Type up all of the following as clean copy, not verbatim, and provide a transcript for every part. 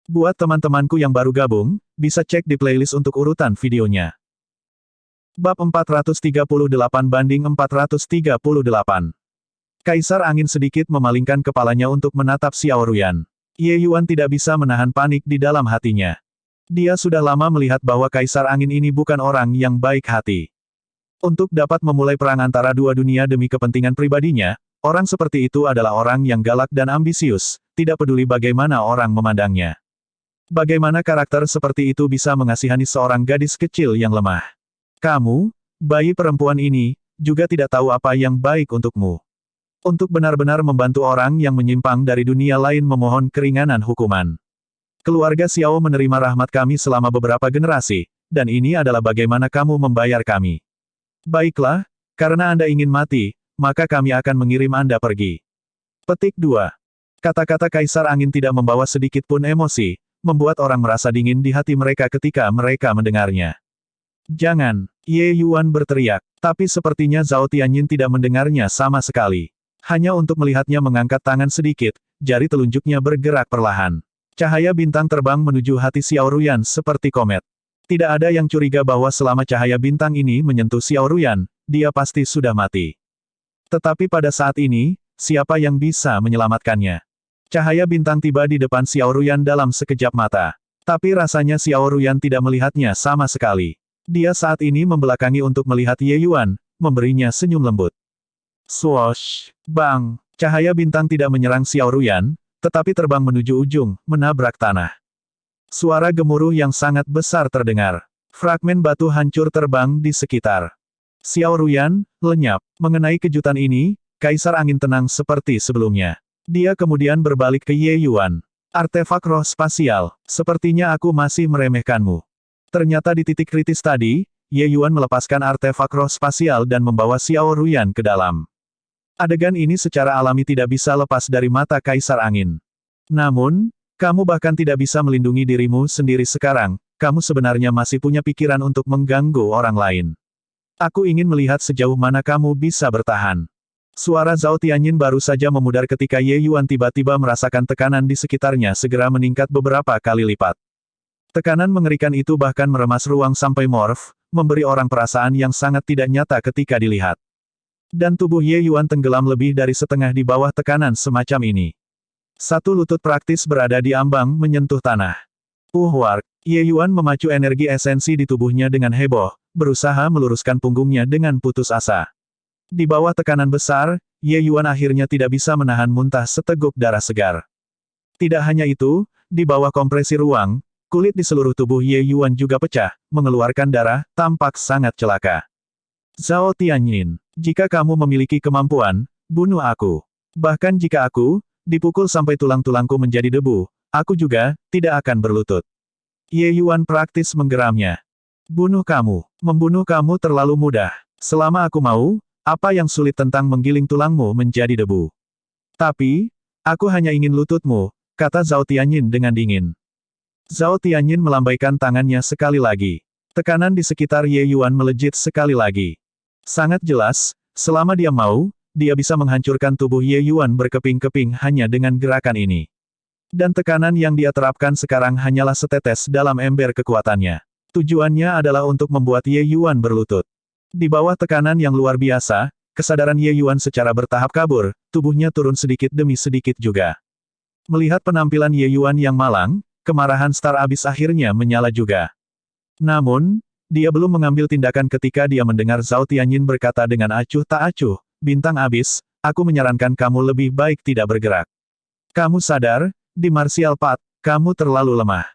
Buat teman-temanku yang baru gabung, bisa cek di playlist untuk urutan videonya. Bab 438-438. Kaisar Angin sedikit memalingkan kepalanya untuk menatap Xiao Ruyan. Ye Yuan tidak bisa menahan panik di dalam hatinya. Dia sudah lama melihat bahwa Kaisar Angin ini bukan orang yang baik hati. Untuk dapat memulai perang antara dua dunia demi kepentingan pribadinya, orang seperti itu adalah orang yang galak dan ambisius, tidak peduli bagaimana orang memandangnya. Bagaimana karakter seperti itu bisa mengasihani seorang gadis kecil yang lemah? Kamu, bayi perempuan ini, juga tidak tahu apa yang baik untukmu. Untuk benar-benar membantu orang yang menyimpang dari dunia lain memohon keringanan hukuman. Keluarga Xiao menerima rahmat kami selama beberapa generasi, dan ini adalah bagaimana kamu membayar kami. Baiklah, karena Anda ingin mati, maka kami akan mengirim Anda pergi. Petik 2. Kata-kata Kaisar Angin tidak membawa sedikit pun emosi, membuat orang merasa dingin di hati mereka ketika mereka mendengarnya. Jangan, Ye Yuan berteriak, tapi sepertinya Zhao Tianyin tidak mendengarnya sama sekali. Hanya untuk melihatnya mengangkat tangan sedikit, jari telunjuknya bergerak perlahan. Cahaya bintang terbang menuju hati Xiao Ruyan seperti komet. Tidak ada yang curiga bahwa selama cahaya bintang ini menyentuh Xiao Ruyan, dia pasti sudah mati. Tetapi pada saat ini, siapa yang bisa menyelamatkannya? Cahaya bintang tiba di depan Xiao Ruyan dalam sekejap mata. Tapi rasanya Xiao Ruyan tidak melihatnya sama sekali. Dia saat ini membelakangi untuk melihat Ye Yuan, memberinya senyum lembut. Swoosh! Bang! Cahaya bintang tidak menyerang Xiao Ruyan, tetapi terbang menuju ujung, menabrak tanah. Suara gemuruh yang sangat besar terdengar. Fragmen batu hancur terbang di sekitar. Xiao Ruyan, lenyap. Mengenai kejutan ini, Kaisar Angin tenang seperti sebelumnya. Dia kemudian berbalik ke Ye Yuan. Artefak roh spasial, sepertinya aku masih meremehkanmu. Ternyata di titik kritis tadi, Ye Yuan melepaskan artefak roh spasial dan membawa Xiao Ruyan ke dalam. Adegan ini secara alami tidak bisa lepas dari mata Kaisar Angin. Namun, kamu bahkan tidak bisa melindungi dirimu sendiri sekarang, kamu sebenarnya masih punya pikiran untuk mengganggu orang lain. Aku ingin melihat sejauh mana kamu bisa bertahan. Suara Zhao Tianyin baru saja memudar ketika Ye Yuan tiba-tiba merasakan tekanan di sekitarnya segera meningkat beberapa kali lipat. Tekanan mengerikan itu bahkan meremas ruang sampai morph, memberi orang perasaan yang sangat tidak nyata ketika dilihat. Dan tubuh Ye Yuan tenggelam lebih dari setengah di bawah tekanan semacam ini. Satu lutut praktis berada di ambang menyentuh tanah. Wark! Ye Yuan memacu energi esensi di tubuhnya dengan heboh, berusaha meluruskan punggungnya dengan putus asa. Di bawah tekanan besar, Ye Yuan akhirnya tidak bisa menahan muntah seteguk darah segar. Tidak hanya itu, di bawah kompresi ruang, kulit di seluruh tubuh Ye Yuan juga pecah, mengeluarkan darah, tampak sangat celaka. Zhao Tianyin, jika kamu memiliki kemampuan, bunuh aku. Bahkan jika aku, dipukul sampai tulang-tulangku menjadi debu, aku juga, tidak akan berlutut. Ye Yuan praktis menggeramnya. Bunuh kamu. Membunuh kamu terlalu mudah. Selama aku mau, apa yang sulit tentang menggiling tulangmu menjadi debu? Tapi, aku hanya ingin lututmu, kata Zhao Tianyin dengan dingin. Zhao Tianyin melambaikan tangannya sekali lagi. Tekanan di sekitar Ye Yuan melejit sekali lagi. Sangat jelas, selama dia mau, dia bisa menghancurkan tubuh Ye Yuan berkeping-keping hanya dengan gerakan ini. Dan tekanan yang dia terapkan sekarang hanyalah setetes dalam ember kekuatannya. Tujuannya adalah untuk membuat Ye Yuan berlutut. Di bawah tekanan yang luar biasa, kesadaran Ye Yuan secara bertahap kabur, tubuhnya turun sedikit demi sedikit juga. Melihat penampilan Ye Yuan yang malang, kemarahan Star Abyss akhirnya menyala juga. Namun, dia belum mengambil tindakan ketika dia mendengar Zhao Tianyin berkata dengan acuh tak acuh, Bintang Abyss, aku menyarankan kamu lebih baik tidak bergerak. Kamu sadar, di Martial Path, kamu terlalu lemah.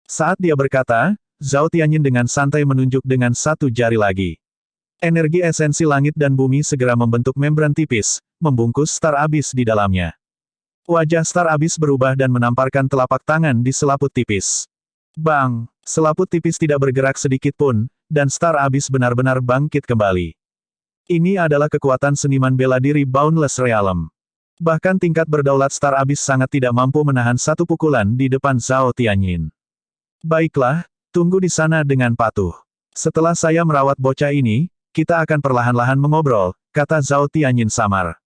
Saat dia berkata, Zhao Tianyin dengan santai menunjuk dengan satu jari lagi. Energi esensi langit dan bumi segera membentuk membran tipis, membungkus Star Abyss di dalamnya. Wajah Star Abyss berubah dan menamparkan telapak tangan di selaput tipis. Bang! Selaput tipis tidak bergerak sedikit pun, dan Star Abyss benar-benar bangkit kembali. Ini adalah kekuatan seniman bela diri Boundless Realm. Bahkan tingkat berdaulat Star Abyss sangat tidak mampu menahan satu pukulan di depan Zhao Tianyin. Baiklah, tunggu di sana dengan patuh. Setelah saya merawat bocah ini, kita akan perlahan-lahan mengobrol, kata Zhao Tianyin samar.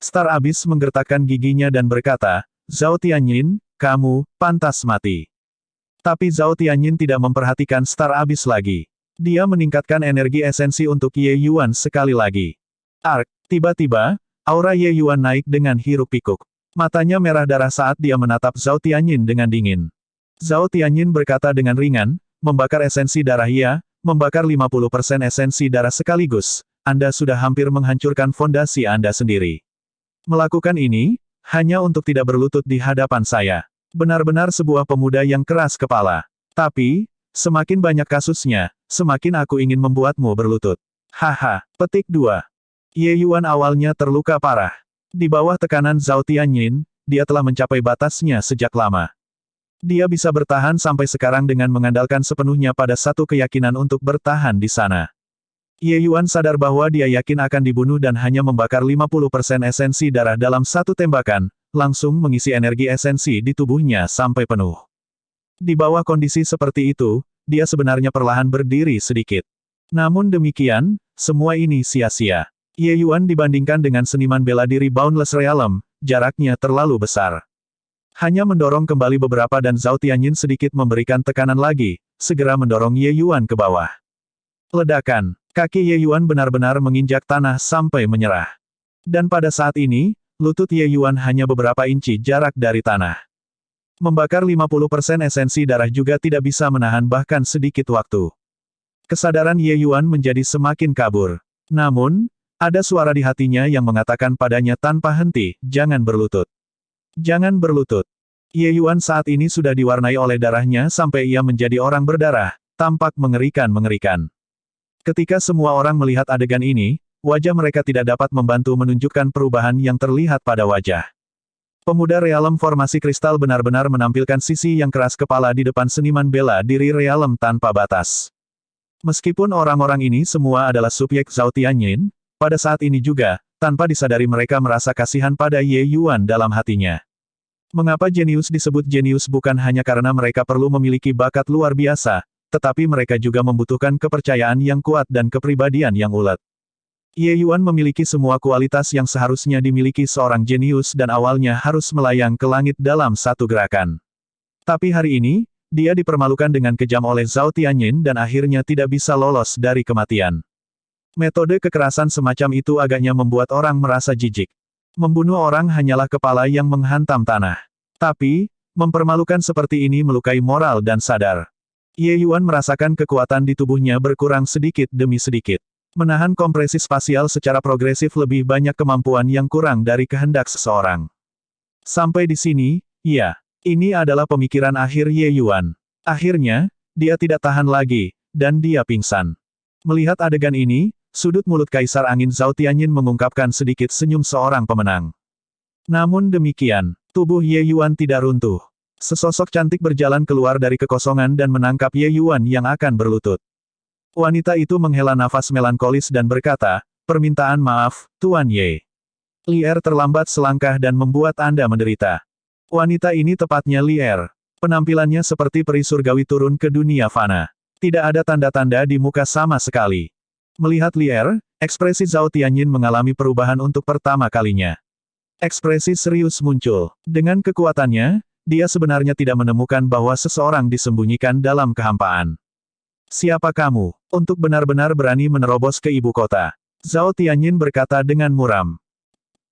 Star Abyss menggertakkan giginya dan berkata, Zhao Tianyin, kamu pantas mati. Tapi Zhao Tianyin tidak memperhatikan Star Abyss lagi. Dia meningkatkan energi esensi untuk Ye Yuan sekali lagi. Ark, tiba-tiba, aura Ye Yuan naik dengan hiruk-pikuk. Matanya merah darah saat dia menatap Zhao Tianyin dengan dingin. Zhao Tianyin berkata dengan ringan, membakar esensi darah ya, membakar 50% esensi darah sekaligus. Anda sudah hampir menghancurkan fondasi Anda sendiri. Melakukan ini, hanya untuk tidak berlutut di hadapan saya. Benar-benar sebuah pemuda yang keras kepala. Tapi, semakin banyak kasusnya, semakin aku ingin membuatmu berlutut. Haha, petik 2. Ye Yuan awalnya terluka parah. Di bawah tekanan Zhao Tianyin, dia telah mencapai batasnya sejak lama. Dia bisa bertahan sampai sekarang dengan mengandalkan sepenuhnya pada satu keyakinan untuk bertahan di sana. Ye Yuan sadar bahwa dia yakin akan dibunuh dan hanya membakar 50% esensi darah dalam satu tembakan, langsung mengisi energi esensi di tubuhnya sampai penuh. Di bawah kondisi seperti itu, dia sebenarnya perlahan berdiri sedikit. Namun demikian, semua ini sia-sia. Ye Yuan dibandingkan dengan seniman bela diri Boundless Realm, jaraknya terlalu besar. Hanya mendorong kembali beberapa dan Zhao Tianyin sedikit memberikan tekanan lagi, segera mendorong Ye Yuan ke bawah. Ledakan, kaki Ye Yuan benar-benar menginjak tanah sampai menyerah. Dan pada saat ini, lutut Ye Yuan hanya beberapa inci jarak dari tanah. Membakar 50% esensi darah juga tidak bisa menahan bahkan sedikit waktu. Kesadaran Ye Yuan menjadi semakin kabur. Namun, ada suara di hatinya yang mengatakan padanya tanpa henti, jangan berlutut. Jangan berlutut. Ye Yuan saat ini sudah diwarnai oleh darahnya sampai ia menjadi orang berdarah, tampak mengerikan-mengerikan. Ketika semua orang melihat adegan ini, wajah mereka tidak dapat membantu menunjukkan perubahan yang terlihat pada wajah. Pemuda Realm Formasi Kristal benar-benar menampilkan sisi yang keras kepala di depan seniman bela diri Realm tanpa batas. Meskipun orang-orang ini semua adalah subjek Zhao Tianyin, pada saat ini juga, tanpa disadari mereka merasa kasihan pada Ye Yuan dalam hatinya. Mengapa jenius disebut jenius bukan hanya karena mereka perlu memiliki bakat luar biasa, tetapi mereka juga membutuhkan kepercayaan yang kuat dan kepribadian yang ulet. Ye Yuan memiliki semua kualitas yang seharusnya dimiliki seorang jenius dan awalnya harus melayang ke langit dalam satu gerakan. Tapi hari ini, dia dipermalukan dengan kejam oleh Zhao Tianyin dan akhirnya tidak bisa lolos dari kematian. Metode kekerasan semacam itu agaknya membuat orang merasa jijik. Membunuh orang hanyalah kepala yang menghantam tanah. Tapi, mempermalukan seperti ini melukai moral dan sadar. Ye Yuan merasakan kekuatan di tubuhnya berkurang sedikit demi sedikit. Menahan kompresi spasial secara progresif lebih banyak kemampuan yang kurang dari kehendak seseorang. Sampai di sini, ya, ini adalah pemikiran akhir Ye Yuan. Akhirnya, dia tidak tahan lagi, dan dia pingsan. Melihat adegan ini, sudut mulut Kaisar Angin Zhao Tianyin mengungkapkan sedikit senyum seorang pemenang. Namun demikian, tubuh Ye Yuan tidak runtuh. Sesosok cantik berjalan keluar dari kekosongan dan menangkap Ye Yuan yang akan berlutut. Wanita itu menghela nafas melankolis dan berkata, "Permintaan maaf, Tuan Ye. Lier terlambat selangkah dan membuat Anda menderita." Wanita ini tepatnya Lier. Penampilannya seperti peri surgawi turun ke dunia fana. Tidak ada tanda-tanda di muka sama sekali. Melihat Lier, ekspresi Zhao Tianyin mengalami perubahan untuk pertama kalinya. Ekspresi serius muncul. Dengan kekuatannya, dia sebenarnya tidak menemukan bahwa seseorang disembunyikan dalam kehampaan. "Siapa kamu, untuk benar-benar berani menerobos ke ibu kota?" Zhao Tianyin berkata dengan muram.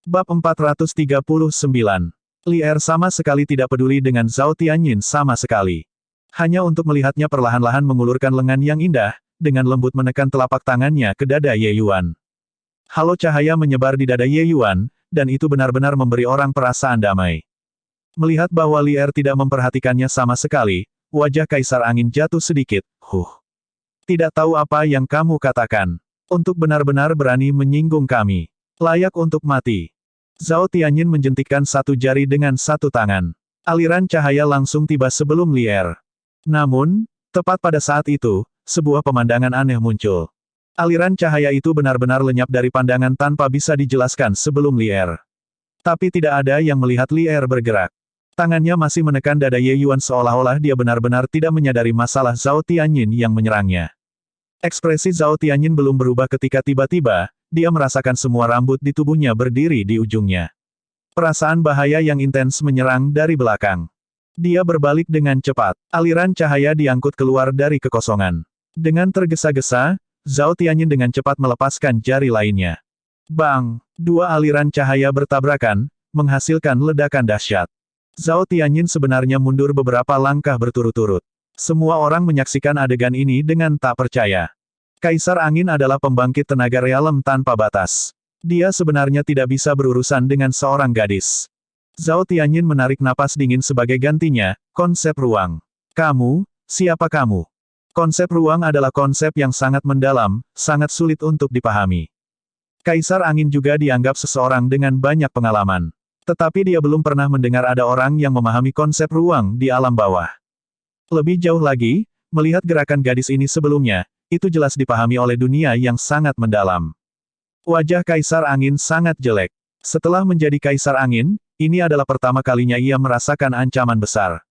Bab 439. Lier sama sekali tidak peduli dengan Zhao Tianyin sama sekali. Hanya untuk melihatnya perlahan-lahan mengulurkan lengan yang indah, dengan lembut menekan telapak tangannya ke dada Ye Yuan. Halo cahaya menyebar di dada Ye Yuan, dan itu benar-benar memberi orang perasaan damai. Melihat bahwa Lier tidak memperhatikannya sama sekali, wajah Kaisar Angin jatuh sedikit, Tidak tahu apa yang kamu katakan. Untuk benar-benar berani menyinggung kami. Layak untuk mati. Zhao Tianyin menjentikkan satu jari dengan satu tangan. Aliran cahaya langsung tiba sebelum Lier. Namun, tepat pada saat itu, sebuah pemandangan aneh muncul. Aliran cahaya itu benar-benar lenyap dari pandangan tanpa bisa dijelaskan sebelum Lier. Tapi tidak ada yang melihat Lier bergerak. Tangannya masih menekan dada Ye Yuan seolah-olah dia benar-benar tidak menyadari masalah Zhao Tianyin yang menyerangnya. Ekspresi Zhao Tianyin belum berubah ketika tiba-tiba, dia merasakan semua rambut di tubuhnya berdiri di ujungnya. Perasaan bahaya yang intens menyerang dari belakang. Dia berbalik dengan cepat. Aliran cahaya diangkut keluar dari kekosongan. Dengan tergesa-gesa, Zhao Tianyin dengan cepat melepaskan jari lainnya. Bang! Dua aliran cahaya bertabrakan, menghasilkan ledakan dahsyat. Zhao Tianyin sebenarnya mundur beberapa langkah berturut-turut. Semua orang menyaksikan adegan ini dengan tak percaya. Kaisar Angin adalah pembangkit tenaga realem tanpa batas. Dia sebenarnya tidak bisa berurusan dengan seorang gadis. Zhao Tianyin menarik napas dingin sebagai gantinya, konsep ruang. Kamu, siapa kamu? Konsep ruang adalah konsep yang sangat mendalam, sangat sulit untuk dipahami. Kaisar Angin juga dianggap seseorang dengan banyak pengalaman. Tetapi dia belum pernah mendengar ada orang yang memahami konsep ruang di alam bawah. Lebih jauh lagi, melihat gerakan gadis ini sebelumnya, itu jelas dipahami oleh dunia yang sangat mendalam. Wajah Kaisar Angin sangat jelek. Setelah menjadi Kaisar Angin, ini adalah pertama kalinya ia merasakan ancaman besar.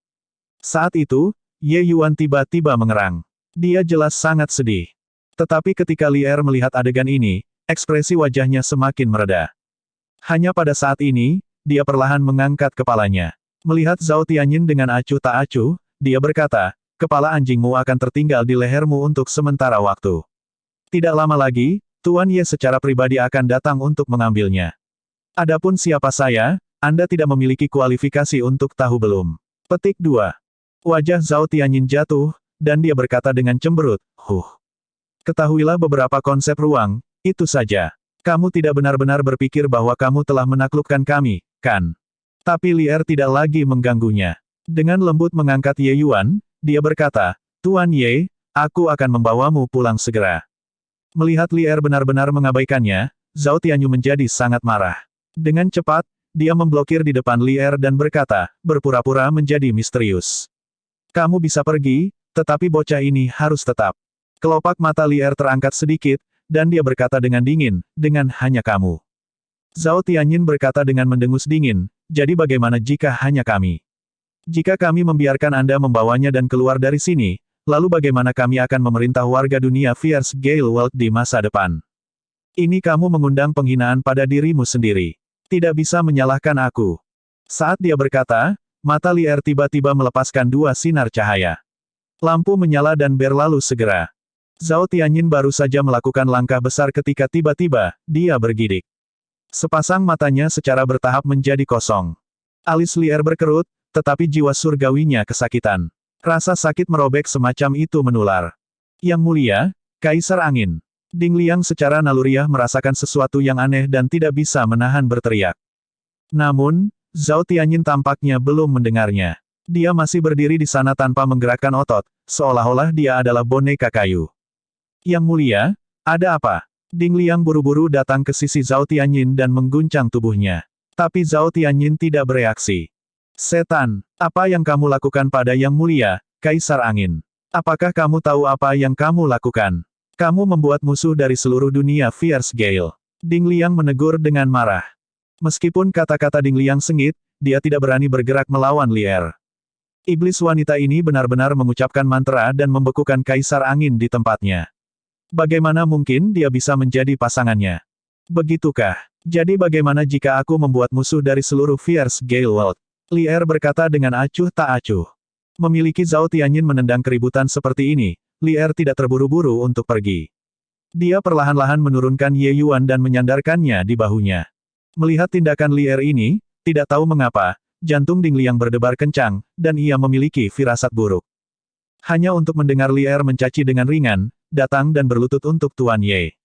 Saat itu, Ye Yuan tiba-tiba mengerang. Dia jelas sangat sedih. Tetapi ketika Li Er melihat adegan ini, ekspresi wajahnya semakin mereda. Hanya pada saat ini, dia perlahan mengangkat kepalanya. Melihat Zhao Tianyin dengan acuh tak acuh, dia berkata, kepala anjingmu akan tertinggal di lehermu untuk sementara waktu. Tidak lama lagi, Tuan Ye secara pribadi akan datang untuk mengambilnya. Adapun siapa saya, Anda tidak memiliki kualifikasi untuk tahu belum. Petik 2. Wajah Zhao Tianyin jatuh, dan dia berkata dengan cemberut, Ketahuilah beberapa konsep ruang, itu saja. Kamu tidak benar-benar berpikir bahwa kamu telah menaklukkan kami, kan? Tapi Li Er tidak lagi mengganggunya. Dengan lembut mengangkat Ye Yuan, dia berkata, Tuan Ye, aku akan membawamu pulang segera. Melihat Li Er benar-benar mengabaikannya, Zhao Tianyin menjadi sangat marah. Dengan cepat, dia memblokir di depan Li Er dan berkata, berpura-pura menjadi misterius. Kamu bisa pergi, tetapi bocah ini harus tetap. Kelopak mata Li Er terangkat sedikit, dan dia berkata dengan dingin, dengan hanya kamu. Zhao Tianyin berkata dengan mendengus dingin, jadi bagaimana jika hanya kami? Jika kami membiarkan Anda membawanya dan keluar dari sini, lalu bagaimana kami akan memerintah warga dunia Fierce Gale World di masa depan? Ini kamu mengundang penghinaan pada dirimu sendiri. Tidak bisa menyalahkan aku. Saat dia berkata, mata Li Er tiba-tiba melepaskan dua sinar cahaya. Lampu menyala dan berlalu segera. Zhao Tianyin baru saja melakukan langkah besar ketika tiba-tiba, dia bergidik. Sepasang matanya secara bertahap menjadi kosong. Alis Li Er berkerut, tetapi jiwa surgawinya kesakitan. Rasa sakit merobek semacam itu menular. Yang mulia, Kaisar Angin. Ding Liang secara naluriah merasakan sesuatu yang aneh dan tidak bisa menahan berteriak. Namun, Zhao Tianyin tampaknya belum mendengarnya. Dia masih berdiri di sana tanpa menggerakkan otot, seolah-olah dia adalah boneka kayu. Yang mulia, ada apa? Ding Liang buru-buru datang ke sisi Zhao Tianyin dan mengguncang tubuhnya. Tapi Zhao Tianyin tidak bereaksi. Setan, apa yang kamu lakukan pada Yang Mulia, Kaisar Angin? Apakah kamu tahu apa yang kamu lakukan? Kamu membuat musuh dari seluruh dunia Fierce Gale. Ding Liang menegur dengan marah. Meskipun kata-kata Ding Liang sengit, dia tidak berani bergerak melawan Li Er. Iblis wanita ini benar-benar mengucapkan mantra dan membekukan Kaisar Angin di tempatnya. Bagaimana mungkin dia bisa menjadi pasangannya? Begitukah? Jadi bagaimana jika aku membuat musuh dari seluruh Fierce Gale World? Li Er berkata dengan acuh tak acuh. Memiliki Zhao Tianyin menendang keributan seperti ini, Li Er tidak terburu-buru untuk pergi. Dia perlahan-lahan menurunkan Ye Yuan dan menyandarkannya di bahunya. Melihat tindakan Li Er ini, tidak tahu mengapa, jantung Ding Liang berdebar kencang, dan ia memiliki firasat buruk. Hanya untuk mendengar Li Er mencaci dengan ringan, datang dan berlutut untuk Tuan Ye.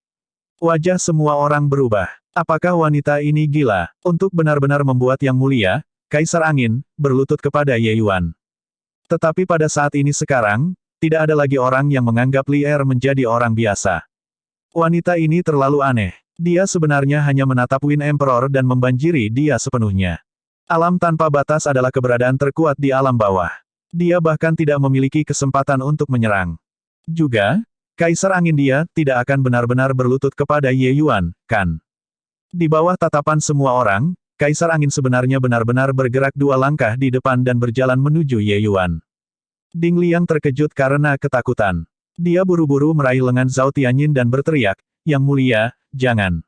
Wajah semua orang berubah. Apakah wanita ini gila? Untuk benar-benar membuat Yang Mulia, Kaisar Angin, berlutut kepada Ye Yuan. Tetapi pada saat ini sekarang, tidak ada lagi orang yang menganggap Li Er menjadi orang biasa. Wanita ini terlalu aneh. Dia sebenarnya hanya menatap Wind Emperor dan membanjiri dia sepenuhnya. Alam tanpa batas adalah keberadaan terkuat di alam bawah. Dia bahkan tidak memiliki kesempatan untuk menyerang. Juga, Kaisar Angin dia tidak akan benar-benar berlutut kepada Ye Yuan, kan? Di bawah tatapan semua orang, Kaisar Angin sebenarnya benar-benar bergerak dua langkah di depan dan berjalan menuju Ye Yuan. Ding Liang terkejut karena ketakutan. Dia buru-buru meraih lengan Zhao Tianyin dan berteriak, Yang Mulia, jangan.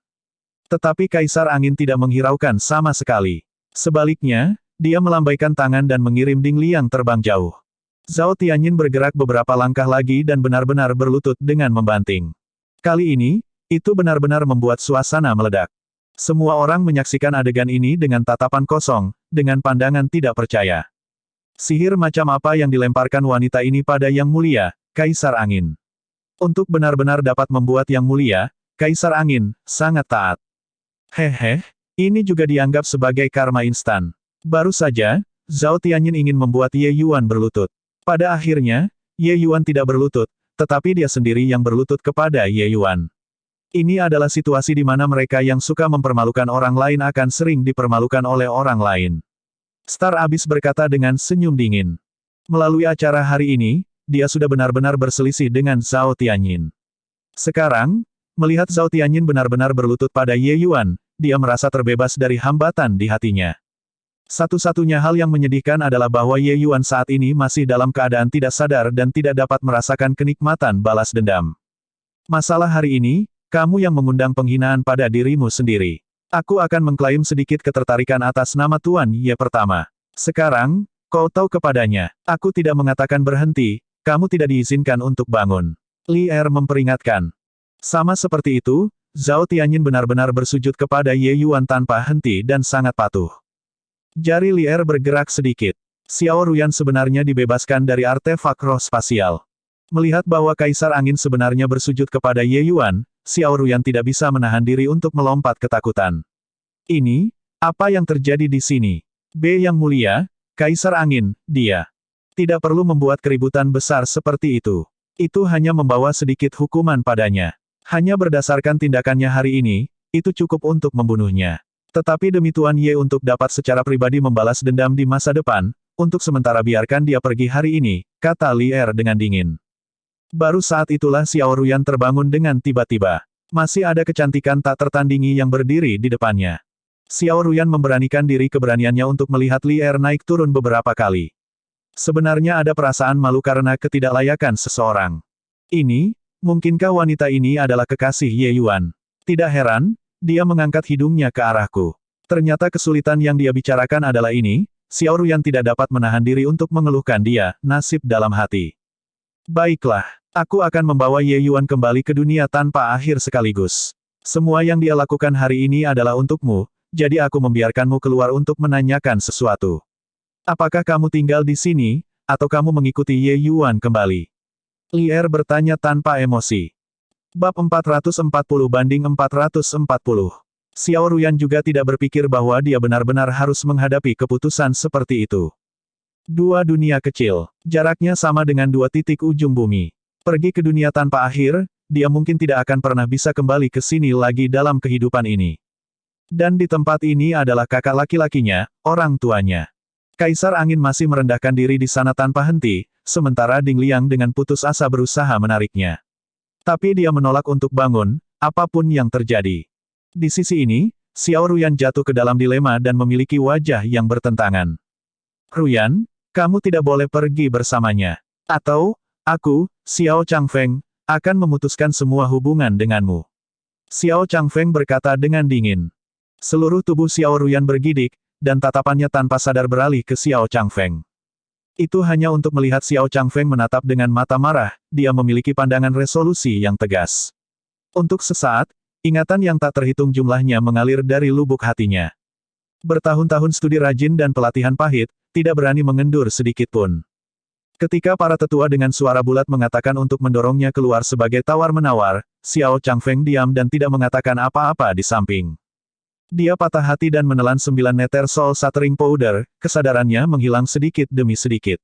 Tetapi Kaisar Angin tidak menghiraukan sama sekali. Sebaliknya, Dia melambaikan tangan dan mengirim Ding Liang terbang jauh. Zhao Tianyin bergerak beberapa langkah lagi dan benar-benar berlutut dengan membanting. Kali ini, itu benar-benar membuat suasana meledak. Semua orang menyaksikan adegan ini dengan tatapan kosong, dengan pandangan tidak percaya. Sihir macam apa yang dilemparkan wanita ini pada Yang Mulia, Kaisar Angin? Untuk benar-benar dapat membuat Yang Mulia, Kaisar Angin, sangat taat. Hehe, ini juga dianggap sebagai karma instan. Baru saja, Zhao Tianyin ingin membuat Ye Yuan berlutut. Pada akhirnya, Ye Yuan tidak berlutut, tetapi dia sendiri yang berlutut kepada Ye Yuan. Ini adalah situasi di mana mereka yang suka mempermalukan orang lain akan sering dipermalukan oleh orang lain. Star Abyss berkata dengan senyum dingin. Melalui acara hari ini, dia sudah benar-benar berselisih dengan Zhao Tianyin. Sekarang, melihat Zhao Tianyin benar-benar berlutut pada Ye Yuan, dia merasa terbebas dari hambatan di hatinya. Satu-satunya hal yang menyedihkan adalah bahwa Ye Yuan saat ini masih dalam keadaan tidak sadar dan tidak dapat merasakan kenikmatan balas dendam. Masalah hari ini, kamu yang mengundang penghinaan pada dirimu sendiri. Aku akan mengklaim sedikit ketertarikan atas nama Tuan Ye pertama. Sekarang, kau tahu kepadanya, aku tidak mengatakan berhenti, kamu tidak diizinkan untuk bangun. Li Er memperingatkan. Sama seperti itu, Zhao Tianyin benar-benar bersujud kepada Ye Yuan tanpa henti dan sangat patuh. Jari Li Er bergerak sedikit. Xiao Ruyan sebenarnya dibebaskan dari artefak roh spasial. Melihat bahwa Kaisar Angin sebenarnya bersujud kepada Ye Yuan, Xiao Ruyan tidak bisa menahan diri untuk melompat ketakutan. Ini, apa yang terjadi di sini? B Yang Mulia, Kaisar Angin, dia tidak perlu membuat keributan besar seperti itu. Itu hanya membawa sedikit hukuman padanya. Hanya berdasarkan tindakannya hari ini, itu cukup untuk membunuhnya. Tetapi demi Tuan Ye untuk dapat secara pribadi membalas dendam di masa depan, untuk sementara biarkan dia pergi hari ini, kata Li Er dengan dingin. Baru saat itulah Xiao Ruyan terbangun dengan tiba-tiba. Masih ada kecantikan tak tertandingi yang berdiri di depannya. Xiao Ruyan memberanikan diri keberaniannya untuk melihat Li Er naik turun beberapa kali. Sebenarnya ada perasaan malu karena ketidaklayakan seseorang. Ini, mungkinkah wanita ini adalah kekasih Ye Yuan? Tidak heran, dia mengangkat hidungnya ke arahku. Ternyata kesulitan yang dia bicarakan adalah ini, Xiao Ruyan tidak dapat menahan diri untuk mengeluhkan dia, nasib dalam hati. Baiklah, aku akan membawa Ye Yuan kembali ke dunia tanpa akhir sekaligus. Semua yang dia lakukan hari ini adalah untukmu, jadi aku membiarkanmu keluar untuk menanyakan sesuatu. Apakah kamu tinggal di sini, atau kamu mengikuti Ye Yuan kembali? Li Er bertanya tanpa emosi. Bab 440-440. Xiao Ruyan juga tidak berpikir bahwa dia benar-benar harus menghadapi keputusan seperti itu. Dua dunia kecil, jaraknya sama dengan dua titik ujung bumi. Pergi ke dunia tanpa akhir, dia mungkin tidak akan pernah bisa kembali ke sini lagi dalam kehidupan ini. Dan di tempat ini adalah kakak laki-lakinya, orang tuanya. Kaisar Angin masih merendahkan diri di sana tanpa henti, sementara Ding Liang dengan putus asa berusaha menariknya. Tapi dia menolak untuk bangun, apapun yang terjadi. Di sisi ini, Xiao Ruyan jatuh ke dalam dilema dan memiliki wajah yang bertentangan. Ruyan, kamu tidak boleh pergi bersamanya. Atau, aku, Xiao Changfeng, akan memutuskan semua hubungan denganmu. Xiao Changfeng berkata dengan dingin. Seluruh tubuh Xiao Ruyan bergidik, dan tatapannya tanpa sadar beralih ke Xiao Changfeng. Itu hanya untuk melihat Xiao Changfeng menatap dengan mata marah, dia memiliki pandangan resolusi yang tegas. Untuk sesaat, ingatan yang tak terhitung jumlahnya mengalir dari lubuk hatinya. Bertahun-tahun studi rajin dan pelatihan pahit, tidak berani mengendur sedikit pun. Ketika para tetua dengan suara bulat mengatakan untuk mendorongnya keluar sebagai tawar-menawar, Xiao Changfeng diam dan tidak mengatakan apa-apa di samping. Dia patah hati dan menelan 9 neter soul shattering powder, kesadarannya menghilang sedikit demi sedikit.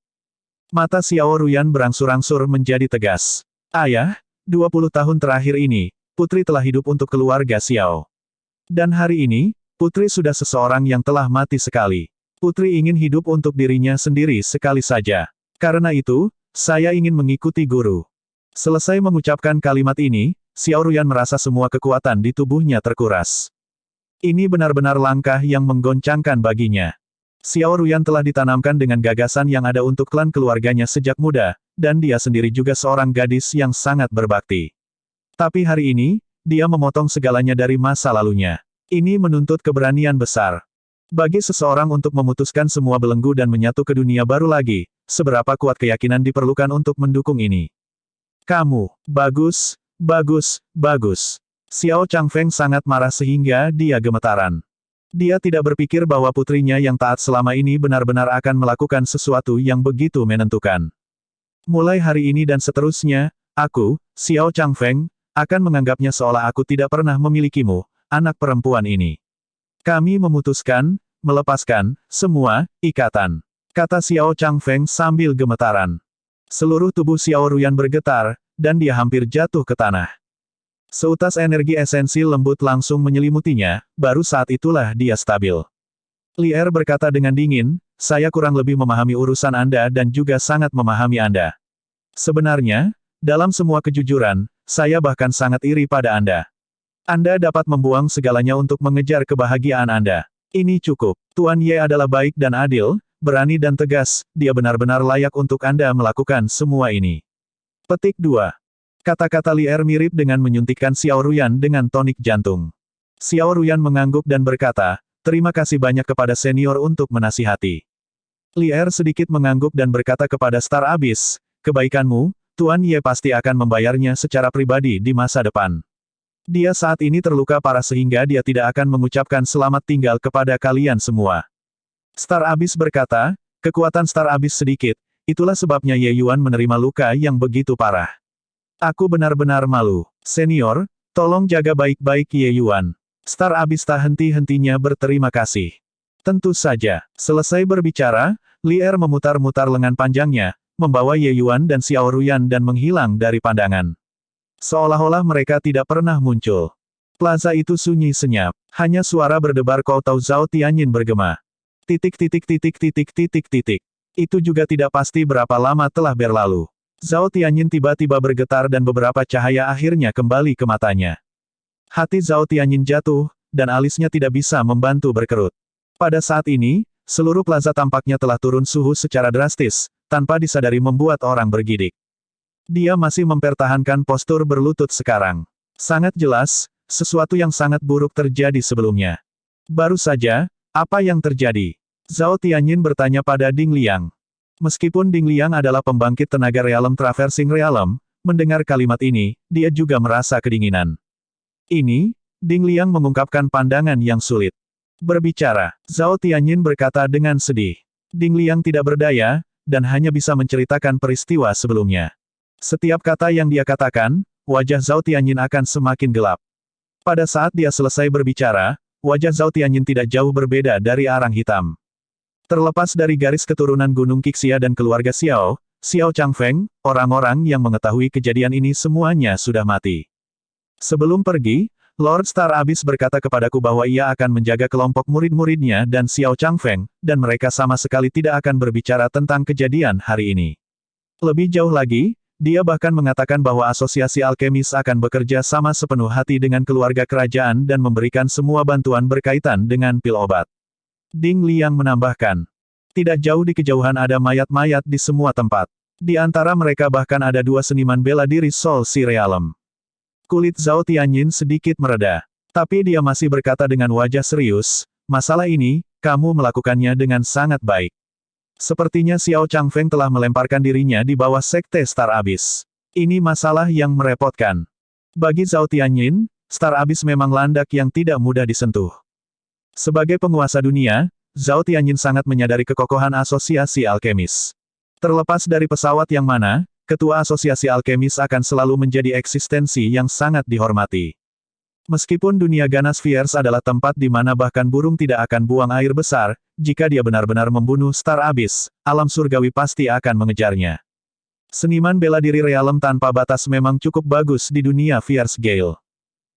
Mata Xiao Ruyan berangsur-angsur menjadi tegas. Ayah, 20 tahun terakhir ini, putri telah hidup untuk keluarga Xiao. Dan hari ini, putri sudah seseorang yang telah mati sekali. Putri ingin hidup untuk dirinya sendiri sekali saja. Karena itu, saya ingin mengikuti guru. Selesai mengucapkan kalimat ini, Xiao Ruyan merasa semua kekuatan di tubuhnya terkuras. Ini benar-benar langkah yang menggoncangkan baginya. Xiao Ruyan telah ditanamkan dengan gagasan yang ada untuk klan keluarganya sejak muda, dan dia sendiri juga seorang gadis yang sangat berbakti. Tapi hari ini, dia memotong segalanya dari masa lalunya. Ini menuntut keberanian besar. Bagi seseorang untuk memutuskan semua belenggu dan menyatu ke dunia baru lagi, seberapa kuat keyakinan diperlukan untuk mendukung ini? Kamu, bagus, bagus, bagus. Xiao Changfeng sangat marah sehingga dia gemetaran. Dia tidak berpikir bahwa putrinya yang taat selama ini benar-benar akan melakukan sesuatu yang begitu menentukan. Mulai hari ini dan seterusnya, aku, Xiao Changfeng, akan menganggapnya seolah aku tidak pernah memilikimu, anak perempuan ini. Kami memutuskan, melepaskan, semua, ikatan. Kata Xiao Changfeng sambil gemetaran. Seluruh tubuh Xiao Ruyan bergetar, dan dia hampir jatuh ke tanah. Seutas energi esensi lembut langsung menyelimutinya, baru saat itulah dia stabil. Li Er berkata dengan dingin, saya kurang lebih memahami urusan Anda dan juga sangat memahami Anda. Sebenarnya, dalam semua kejujuran, saya bahkan sangat iri pada Anda. Anda dapat membuang segalanya untuk mengejar kebahagiaan Anda. Ini cukup. Tuan Ye adalah baik dan adil, berani dan tegas, dia benar-benar layak untuk Anda melakukan semua ini. Petik 2. Kata-kata Li Er mirip dengan menyuntikkan Xiao Ruyan dengan tonik jantung. Xiao Ruyan mengangguk dan berkata, terima kasih banyak kepada senior untuk menasihati. Li Er sedikit mengangguk dan berkata kepada Star Abyss, kebaikanmu, Tuan Ye pasti akan membayarnya secara pribadi di masa depan. Dia saat ini terluka parah sehingga dia tidak akan mengucapkan selamat tinggal kepada kalian semua. Star Abyss berkata, kekuatan Star Abyss sedikit, itulah sebabnya Ye Yuan menerima luka yang begitu parah. Aku benar-benar malu. Senior, tolong jaga baik-baik Ye Yuan. Star Abyss tak henti-hentinya berterima kasih. Tentu saja. Selesai berbicara, Li Er memutar-mutar lengan panjangnya, membawa Ye Yuan dan Xiao Ruyan dan menghilang dari pandangan. Seolah-olah mereka tidak pernah muncul. Plaza itu sunyi senyap. Hanya suara berdebar Koutao Zhao Tianyin bergema. Titik. Itu juga tidak pasti berapa lama telah berlalu. Zhao Tianyin tiba-tiba bergetar dan beberapa cahaya akhirnya kembali ke matanya. Hati Zhao Tianyin jatuh, dan alisnya tidak bisa membantu berkerut. Pada saat ini, seluruh plaza tampaknya telah turun suhu secara drastis, tanpa disadari membuat orang bergidik. Dia masih mempertahankan postur berlutut sekarang. Sangat jelas, sesuatu yang sangat buruk terjadi sebelumnya. Baru saja, apa yang terjadi? Zhao Tianyin bertanya pada Ding Liang. Meskipun Ding Liang adalah pembangkit tenaga Realm Traversing Realm, mendengar kalimat ini, dia juga merasa kedinginan. Ini, Ding Liang mengungkapkan pandangan yang sulit. Berbicara, Zhao Tianyin berkata dengan sedih. Ding Liang tidak berdaya, dan hanya bisa menceritakan peristiwa sebelumnya. Setiap kata yang dia katakan, wajah Zhao Tianyin akan semakin gelap. Pada saat dia selesai berbicara, wajah Zhao Tianyin tidak jauh berbeda dari arang hitam. Terlepas dari garis keturunan Gunung Qixia dan keluarga Xiao, Xiao Changfeng, orang-orang yang mengetahui kejadian ini semuanya sudah mati. Sebelum pergi, Lord Star Abyss berkata kepadaku bahwa ia akan menjaga kelompok murid-muridnya dan Xiao Changfeng, dan mereka sama sekali tidak akan berbicara tentang kejadian hari ini. Lebih jauh lagi, dia bahkan mengatakan bahwa asosiasi alkemis akan bekerja sama sepenuh hati dengan keluarga kerajaan dan memberikan semua bantuan berkaitan dengan pil obat. Ding Liang menambahkan, tidak jauh di kejauhan ada mayat-mayat di semua tempat. Di antara mereka bahkan ada 2 seniman bela diri Soul Sea Realm. Kulit Zhao Tianyin sedikit mereda. Tapi dia masih berkata dengan wajah serius, masalah ini, kamu melakukannya dengan sangat baik. Sepertinya Xiao Changfeng telah melemparkan dirinya di bawah sekte Star Abyss. Ini masalah yang merepotkan. Bagi Zhao Tianyin, Star Abyss memang landak yang tidak mudah disentuh. Sebagai penguasa dunia, Zhao Tianyin sangat menyadari kekokohan asosiasi alkemis. Terlepas dari pesawat yang mana, ketua asosiasi alkemis akan selalu menjadi eksistensi yang sangat dihormati. Meskipun dunia ganas Fierce adalah tempat di mana bahkan burung tidak akan buang air besar, jika dia benar-benar membunuh Star Abyss, alam surgawi pasti akan mengejarnya. Seniman bela diri Realm tanpa batas memang cukup bagus di dunia Fierce Gale.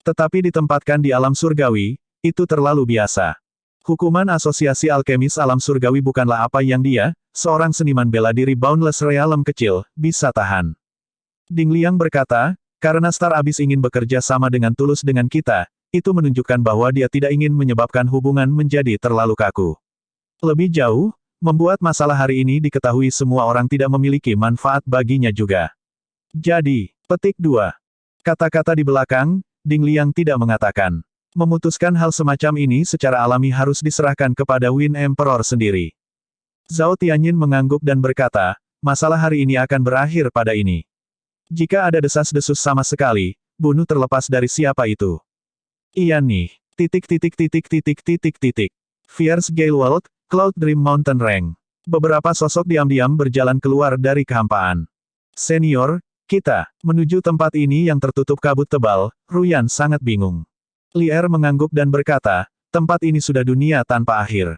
Tetapi ditempatkan di alam surgawi, itu terlalu biasa. Hukuman asosiasi alkemis alam surgawi bukanlah apa yang dia, seorang seniman bela diri Boundless Realm kecil, bisa tahan. Ding Liang berkata, karena Star Abyss ingin bekerja sama dengan tulus dengan kita, itu menunjukkan bahwa dia tidak ingin menyebabkan hubungan menjadi terlalu kaku. Lebih jauh, membuat masalah hari ini diketahui semua orang tidak memiliki manfaat baginya juga. Jadi, petik 2. Kata-kata di belakang, Ding Liang tidak mengatakan. Memutuskan hal semacam ini secara alami harus diserahkan kepada Wind Emperor sendiri. Zhao Tianyin mengangguk dan berkata, masalah hari ini akan berakhir pada ini. Jika ada desas-desus sama sekali, bunuh terlepas dari siapa itu. Iya nih. Fierce Gale World, Cloud Dream Mountain Range. Beberapa sosok diam-diam berjalan keluar dari kehampaan. Senior, kita menuju tempat ini yang tertutup kabut tebal. Ruyan sangat bingung. Li Er mengangguk dan berkata, tempat ini sudah dunia tanpa akhir.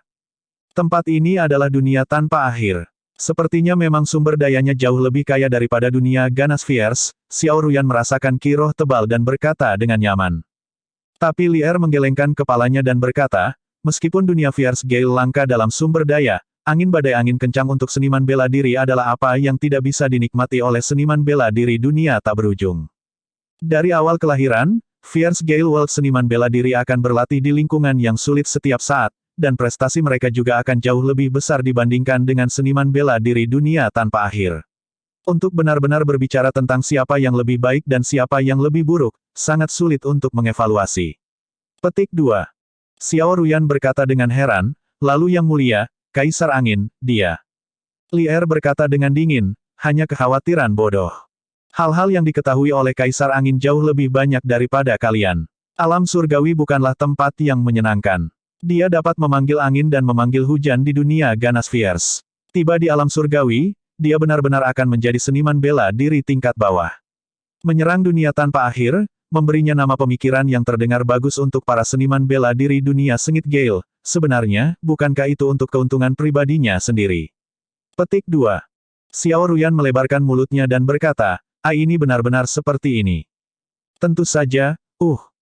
Tempat ini adalah dunia tanpa akhir. Sepertinya memang sumber dayanya jauh lebih kaya daripada dunia ganas Fierce. Xiao Ruyan merasakan kiroh tebal dan berkata dengan nyaman. Tapi Li Er menggelengkan kepalanya dan berkata, meskipun dunia Fierce Gale langka dalam sumber daya, angin badai angin kencang untuk seniman bela diri adalah apa yang tidak bisa dinikmati oleh seniman bela diri dunia tak berujung. Dari awal kelahiran, Fierce Gale World seniman bela diri akan berlatih di lingkungan yang sulit setiap saat, dan prestasi mereka juga akan jauh lebih besar dibandingkan dengan seniman bela diri dunia tanpa akhir. Untuk benar-benar berbicara tentang siapa yang lebih baik dan siapa yang lebih buruk, sangat sulit untuk mengevaluasi. Petik 2. Xiao Ruyan berkata dengan heran, lalu yang mulia, Kaisar Angin, dia. Li Er berkata dengan dingin, hanya kekhawatiran bodoh. Hal-hal yang diketahui oleh Kaisar Angin jauh lebih banyak daripada kalian. Alam surgawi bukanlah tempat yang menyenangkan. Dia dapat memanggil angin dan memanggil hujan di dunia ganas Fierce. Tiba di alam surgawi, dia benar-benar akan menjadi seniman bela diri tingkat bawah. Menyerang dunia tanpa akhir, memberinya nama pemikiran yang terdengar bagus untuk para seniman bela diri dunia sengit Gale. Sebenarnya, bukankah itu untuk keuntungan pribadinya sendiri? Petik 2. Xiao Ruyan melebarkan mulutnya dan berkata, ini benar-benar seperti ini. Tentu saja,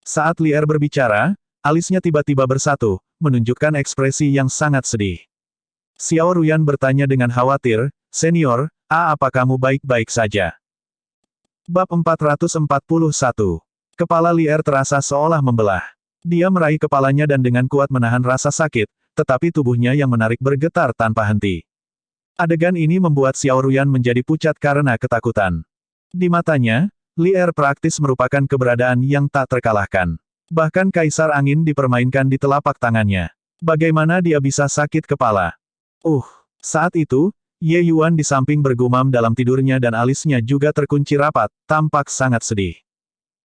saat Li Er berbicara, alisnya tiba-tiba bersatu, menunjukkan ekspresi yang sangat sedih. Xiao Ruyan bertanya dengan khawatir, Senior, apa kamu baik-baik saja? Bab 441. Kepala Li Er terasa seolah membelah. Dia meraih kepalanya dan dengan kuat menahan rasa sakit, tetapi tubuhnya yang menarik bergetar tanpa henti. Adegan ini membuat Xiao Ruyan menjadi pucat karena ketakutan. Di matanya, Li Er praktis merupakan keberadaan yang tak terkalahkan. Bahkan Kaisar Angin dipermainkan di telapak tangannya. Bagaimana dia bisa sakit kepala? Saat itu, Ye Yuan di samping bergumam dalam tidurnya dan alisnya juga terkunci rapat, tampak sangat sedih.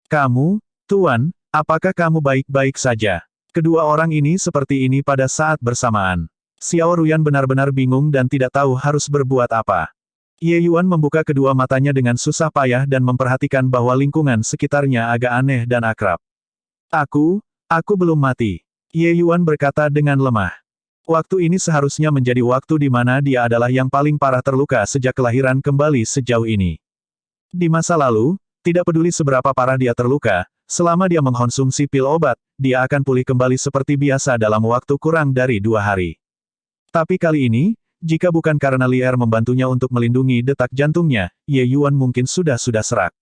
Kamu, Tuan, apakah kamu baik-baik saja? Kedua orang ini seperti ini pada saat bersamaan. Xiao Ruyan benar-benar bingung dan tidak tahu harus berbuat apa. Ye Yuan membuka kedua matanya dengan susah payah dan memperhatikan bahwa lingkungan sekitarnya agak aneh dan akrab. Aku belum mati. Ye Yuan berkata dengan lemah. Waktu ini seharusnya menjadi waktu di mana dia adalah yang paling parah terluka sejak kelahiran kembali sejauh ini. Di masa lalu, tidak peduli seberapa parah dia terluka, selama dia mengkonsumsi pil obat, dia akan pulih kembali seperti biasa dalam waktu kurang dari 2 hari. Tapi kali ini, jika bukan karena Li Er membantunya untuk melindungi detak jantungnya, Ye Yuan mungkin sudah serak.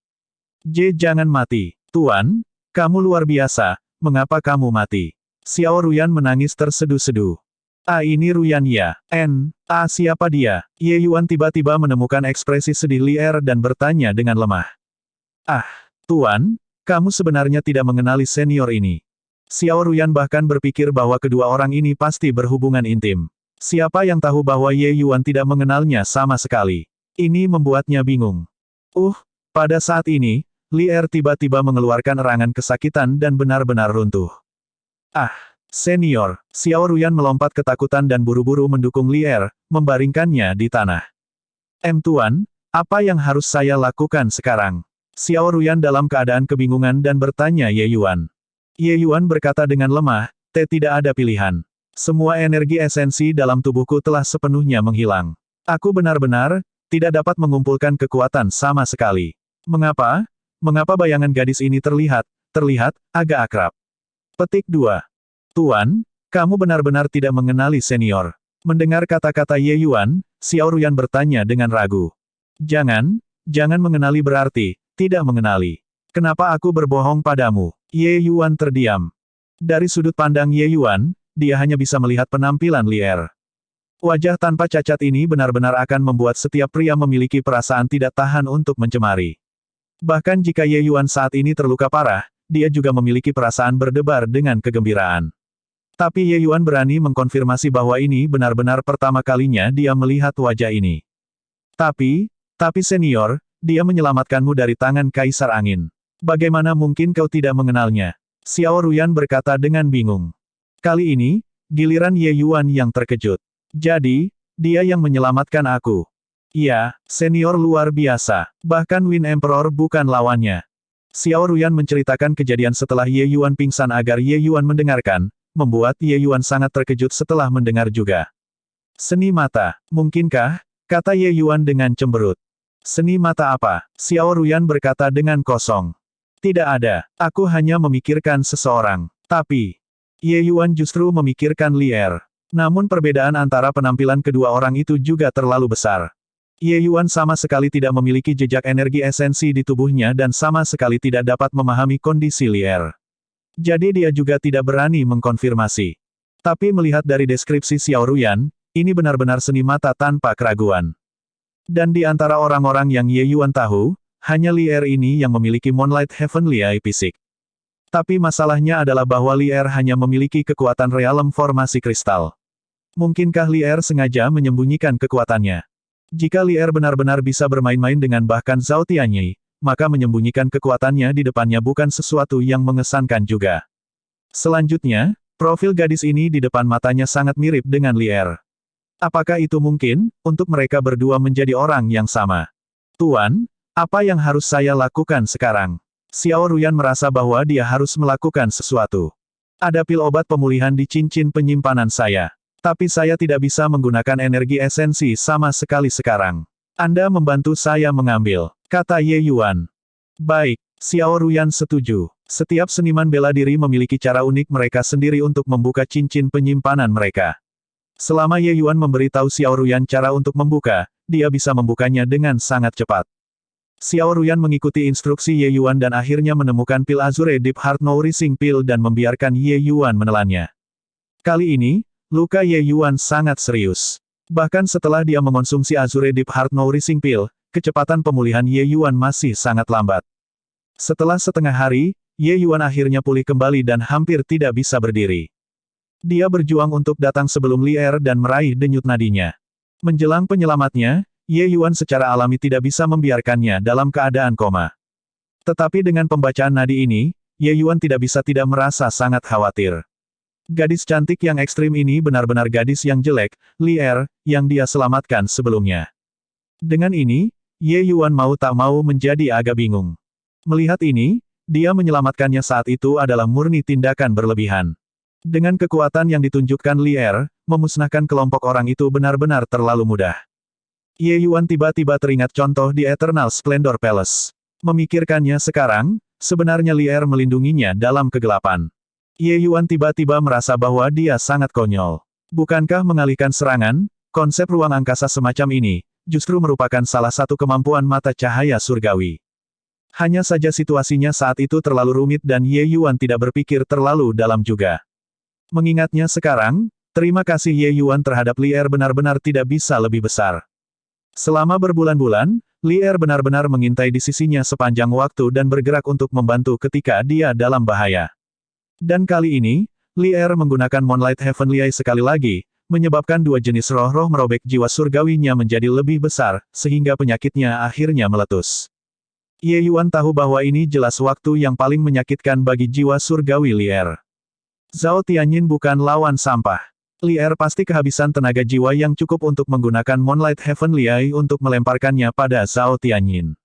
Jangan mati. Tuan, kamu luar biasa, mengapa kamu mati? Xiao Ruyan menangis terseduh-seduh. Ini Ruyan ya. Siapa dia? Ye Yuan tiba-tiba menemukan ekspresi sedih Li Er dan bertanya dengan lemah. Tuan, kamu sebenarnya tidak mengenali senior ini. Xiao Ruyan bahkan berpikir bahwa kedua orang ini pasti berhubungan intim. Siapa yang tahu bahwa Ye Yuan tidak mengenalnya sama sekali? Ini membuatnya bingung. Pada saat ini, Li Er tiba-tiba mengeluarkan erangan kesakitan dan benar-benar runtuh. Senior, Xiao Ruyan melompat ketakutan dan buru-buru mendukung Li Er, membaringkannya di tanah. Tuan, apa yang harus saya lakukan sekarang? Xiao Ruyan dalam keadaan kebingungan dan bertanya Ye Yuan. Ye Yuan berkata dengan lemah, tidak ada pilihan. Semua energi esensi dalam tubuhku telah sepenuhnya menghilang. Aku benar-benar tidak dapat mengumpulkan kekuatan sama sekali. Mengapa? Mengapa bayangan gadis ini terlihat agak akrab? Petik 2. Tuan, kamu benar-benar tidak mengenali senior. Mendengar kata-kata Ye Yuan, Xiao Ruyan bertanya dengan ragu. Jangan mengenali berarti tidak mengenali. Kenapa aku berbohong padamu? Ye Yuan terdiam. Dari sudut pandang Ye Yuan, dia hanya bisa melihat penampilan Li Er. Wajah tanpa cacat ini benar-benar akan membuat setiap pria memiliki perasaan tidak tahan untuk mencemari. Bahkan jika Ye Yuan saat ini terluka parah, dia juga memiliki perasaan berdebar dengan kegembiraan. Tapi Ye Yuan berani mengkonfirmasi bahwa ini benar-benar pertama kalinya dia melihat wajah ini. Tapi senior, dia menyelamatkanmu dari tangan Kaisar Angin. Bagaimana mungkin kau tidak mengenalnya? Xiao Ruyan berkata dengan bingung. Kali ini, giliran Ye Yuan yang terkejut. Jadi, dia yang menyelamatkan aku. Iya, senior luar biasa. Bahkan Wind Emperor bukan lawannya. Xiao Ruyan menceritakan kejadian setelah Ye Yuan pingsan agar Ye Yuan mendengarkan, membuat Ye Yuan sangat terkejut setelah mendengar juga. Seni mata, mungkinkah? Kata Ye Yuan dengan cemberut. Seni mata apa? Xiao Ruyan berkata dengan kosong. Tidak ada, aku hanya memikirkan seseorang. Tapi, Ye Yuan justru memikirkan Li Er. Namun perbedaan antara penampilan kedua orang itu juga terlalu besar. Ye Yuan sama sekali tidak memiliki jejak energi esensi di tubuhnya dan sama sekali tidak dapat memahami kondisi Li Er. Jadi dia juga tidak berani mengkonfirmasi. Tapi melihat dari deskripsi Xiao Ruyan, ini benar-benar seni mata tanpa keraguan. Dan di antara orang-orang yang Ye Yuan tahu, hanya Li Er ini yang memiliki Moonlight Heavenly Eye Fisik. Tapi masalahnya adalah bahwa Li Er hanya memiliki kekuatan realem formasi kristal. Mungkinkah Li Er sengaja menyembunyikan kekuatannya? Jika Li Er benar-benar bisa bermain-main dengan bahkan Zhao Tianyi, maka menyembunyikan kekuatannya di depannya bukan sesuatu yang mengesankan juga. Selanjutnya, profil gadis ini di depan matanya sangat mirip dengan Li Er. Apakah itu mungkin, untuk mereka berdua menjadi orang yang sama? Tuan, apa yang harus saya lakukan sekarang? Xiao Ruyan merasa bahwa dia harus melakukan sesuatu. Ada pil obat pemulihan di cincin penyimpanan saya. Tapi saya tidak bisa menggunakan energi esensi sama sekali sekarang. Anda membantu saya mengambil, kata Ye Yuan. Baik, Xiao Ruyan setuju. Setiap seniman bela diri memiliki cara unik mereka sendiri untuk membuka cincin penyimpanan mereka. Selama Ye Yuan memberitahu Xiao Ruyan cara untuk membuka, dia bisa membukanya dengan sangat cepat. Xiao Ruyan mengikuti instruksi Ye Yuan dan akhirnya menemukan pil Azure Deep Heart Nourishing Pill dan membiarkan Ye Yuan menelannya. Kali ini, luka Ye Yuan sangat serius. Bahkan setelah dia mengonsumsi Azure Deep Heart Nourishing Pill, kecepatan pemulihan Ye Yuan masih sangat lambat. Setelah setengah hari, Ye Yuan akhirnya pulih kembali dan hampir tidak bisa berdiri. Dia berjuang untuk datang sebelum Li Er dan meraih denyut nadinya. Menjelang penyelamatnya, Ye Yuan secara alami tidak bisa membiarkannya dalam keadaan koma. Tetapi dengan pembacaan nadi ini, Ye Yuan tidak bisa tidak merasa sangat khawatir. Gadis cantik yang ekstrim ini benar-benar gadis yang jelek, Li Er, yang dia selamatkan sebelumnya. Dengan ini, Ye Yuan mau tak mau menjadi agak bingung. Melihat ini, dia menyelamatkannya saat itu adalah murni tindakan berlebihan. Dengan kekuatan yang ditunjukkan Li Er, memusnahkan kelompok orang itu benar-benar terlalu mudah. Ye Yuan tiba-tiba teringat contoh di Eternal Splendor Palace. Memikirkannya sekarang, sebenarnya Li Er melindunginya dalam kegelapan. Ye Yuan tiba-tiba merasa bahwa dia sangat konyol. Bukankah mengalihkan serangan, konsep ruang angkasa semacam ini, justru merupakan salah satu kemampuan mata cahaya surgawi. Hanya saja situasinya saat itu terlalu rumit dan Ye Yuan tidak berpikir terlalu dalam juga. Mengingatnya sekarang, terima kasih Ye Yuan terhadap Li Er benar-benar tidak bisa lebih besar. Selama berbulan-bulan, Li Er benar-benar mengintai di sisinya sepanjang waktu dan bergerak untuk membantu ketika dia dalam bahaya. Dan kali ini, Li Er menggunakan Moonlight Heavenly Eye sekali lagi, menyebabkan dua jenis roh-roh merobek jiwa surgawinya menjadi lebih besar, sehingga penyakitnya akhirnya meletus. Ye Yuan tahu bahwa ini jelas waktu yang paling menyakitkan bagi jiwa surgawi Li Er. Zhao Tianyin bukan lawan sampah. Li Er pasti kehabisan tenaga jiwa yang cukup untuk menggunakan Moonlight Heavenly Eye untuk melemparkannya pada Zhao Tianyin.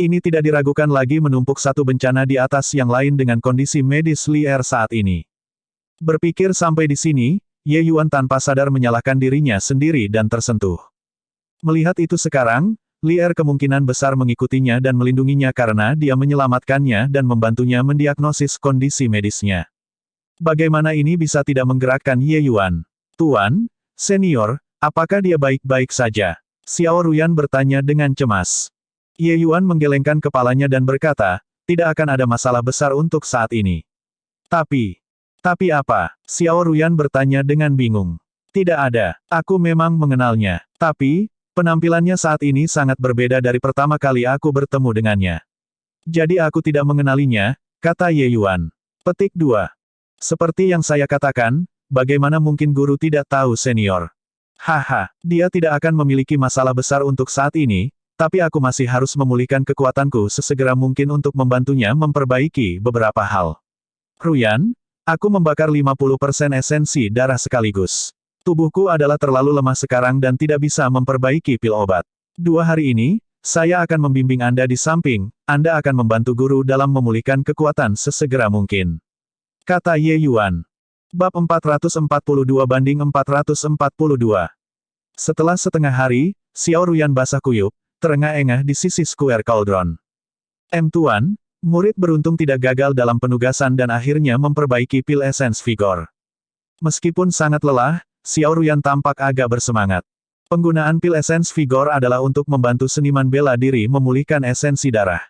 Ini tidak diragukan lagi menumpuk satu bencana di atas yang lain dengan kondisi medis Li Er saat ini. Berpikir sampai di sini, Ye Yuan tanpa sadar menyalahkan dirinya sendiri dan tersentuh. Melihat itu sekarang, Li Er kemungkinan besar mengikutinya dan melindunginya karena dia menyelamatkannya dan membantunya mendiagnosis kondisi medisnya. Bagaimana ini bisa tidak menggerakkan Ye Yuan? Tuan, senior, apakah dia baik-baik saja? Xiao Ruyan bertanya dengan cemas. Ye Yuan menggelengkan kepalanya dan berkata, tidak akan ada masalah besar untuk saat ini. Tapi apa? Xiao Ruyan bertanya dengan bingung. Tidak ada, aku memang mengenalnya. Tapi, penampilannya saat ini sangat berbeda dari pertama kali aku bertemu dengannya. Jadi aku tidak mengenalinya, kata Ye Yuan. Petik 2. Seperti yang saya katakan, bagaimana mungkin guru tidak tahu senior? Haha, dia tidak akan memiliki masalah besar untuk saat ini, tapi aku masih harus memulihkan kekuatanku sesegera mungkin untuk membantunya memperbaiki beberapa hal. Ruyan, aku membakar 50% esensi darah sekaligus. Tubuhku adalah terlalu lemah sekarang dan tidak bisa memperbaiki pil obat. 2 hari ini, saya akan membimbing Anda di samping, Anda akan membantu guru dalam memulihkan kekuatan sesegera mungkin. Kata Ye Yuan. Bab 442-442. Setelah setengah hari, Xiao Ruyan basah kuyup, terengah-engah di sisi Square Cauldron. Tuan, murid beruntung tidak gagal dalam penugasan dan akhirnya memperbaiki pil Essence Vigor. Meskipun sangat lelah, Xiao Ruyan tampak agak bersemangat. Penggunaan pil Essence Vigor adalah untuk membantu seniman bela diri memulihkan esensi darah.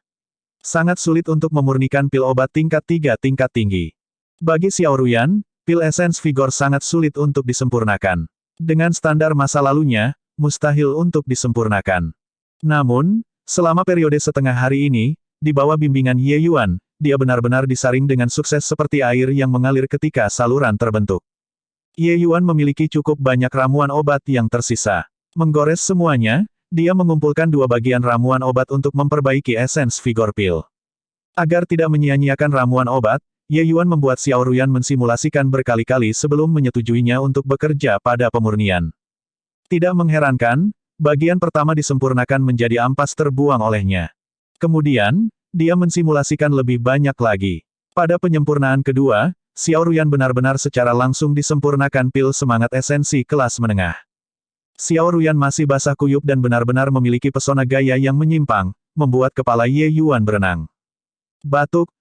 Sangat sulit untuk memurnikan pil obat tingkat 3 tingkat tinggi. Bagi Xiao Ruyan, pil Essence Vigor sangat sulit untuk disempurnakan. Dengan standar masa lalunya, mustahil untuk disempurnakan. Namun, selama periode setengah hari ini, di bawah bimbingan Ye Yuan, dia benar-benar disaring dengan sukses seperti air yang mengalir ketika saluran terbentuk. Ye Yuan memiliki cukup banyak ramuan obat yang tersisa. Menggores semuanya, dia mengumpulkan 2 bagian ramuan obat untuk memperbaiki Essence Vigor Pill. Agar tidak menyia-nyiakan ramuan obat, Ye Yuan membuat Xiao Ruyan mensimulasikan berkali-kali sebelum menyetujuinya untuk bekerja pada pemurnian. Tidak mengherankan, bagian pertama disempurnakan menjadi ampas terbuang olehnya. Kemudian, dia mensimulasikan lebih banyak lagi. Pada penyempurnaan kedua, Xiao Ruyan benar-benar secara langsung disempurnakan pil semangat esensi kelas menengah. Xiao Ruyan masih basah kuyup dan benar-benar memiliki pesona gaya yang menyimpang, membuat kepala Ye Yuan berenang. Batuk,